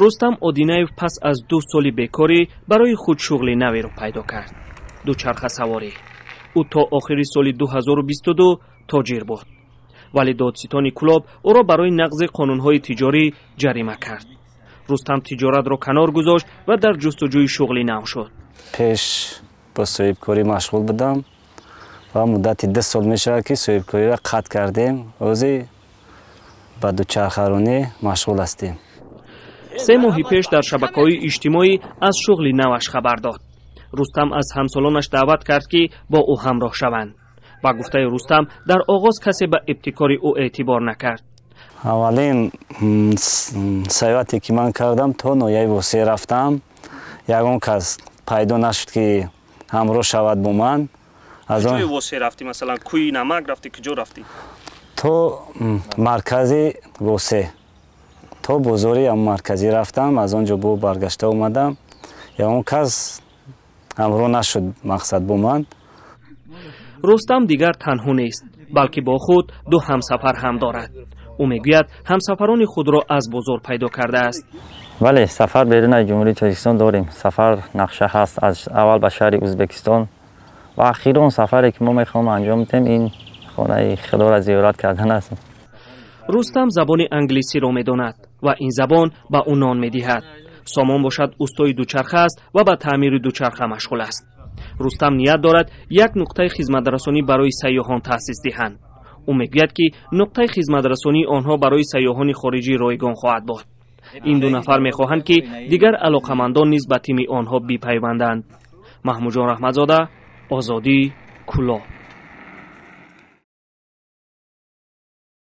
рустам одинаев пас аз 2 соли бекорӣ барои худ шуғли наверо пайдо кард. дучархасаворӣ. ӯ то охири соли 2022 тоҷир буд, вале додситони Кӯлоб ӯро барои нақзи қонунҳои тиҷорӣ ҷарима кард. рустам тиҷоратро канор гузошт ва дар ҷустуҷӯи шуғли нав шуд. пеш ба соҳибкорӣ машғул будам ва муддати 2 сол мешавад ки соҳибкориро қатъ кардем. ҳозир ба дучархаронӣ машғул ҳастем. 3 моҳи пеш дар шабакаҳои иҷтимоӣ аз шуғли наваш хабар дод. рустам аз ҳамсолонаш даъват кард ки бо ӯ ҳамроҳ шаванд. ба гуфтаи рустам дар оғоз касе ба ибтикори ӯ эътибор накард. аввалин сайёҳате ки ман кардам, то ноҳияи восеъ рафтам. ягон кас пайдо нашуд ки ҳамроҳ шавад бо ман. ҷои восеъ рафтӣ? Масалан, кӯи намак рафтӣ? Куҷо рафтӣ? то маркази восеъ, то бозори марказӣ рафтам. аз он ҷо бо баргашта омадам. ягон кас ҳамроҳ нашуд мақсад бо ман. рустам дигар танҳо нест, балки бо худ 2 ҳамсафар ҳам дорад. ӯ мегӯяд ҳамсафарони худро аз бозор пайдо кардааст. бале, сафар беруни ҷумҳурии Тоҷикистон дорем. сафар нақша ҳаст аз аввал ба шаҳри Ӯзбекистон ва ахирон сафаре ки мо мехоҳам анҷом диҳем ин хонаи худоро зиёрат кардан аст. рустам забони англисиро медонад ва ин забон ба ӯ нон медиҳад. сомон бошад устои дучарха аст ва ба таъмири дучарха машғул аст. рустам ният дорад як нуқтаи хизматрасонӣ барои сайёҳон таъсис диҳанд. ӯ мегӯяд ки нуқтаи хизматрасонии онҳо барои сайёҳони хориҷӣ ройгон хоҳад буд. ин 2 нафар мехоҳанд ки дигар алоқамандон низ ба тими онҳо бипайванданд. маҳмуҷон раҳматзода, Озодӣ, Кӯлоб.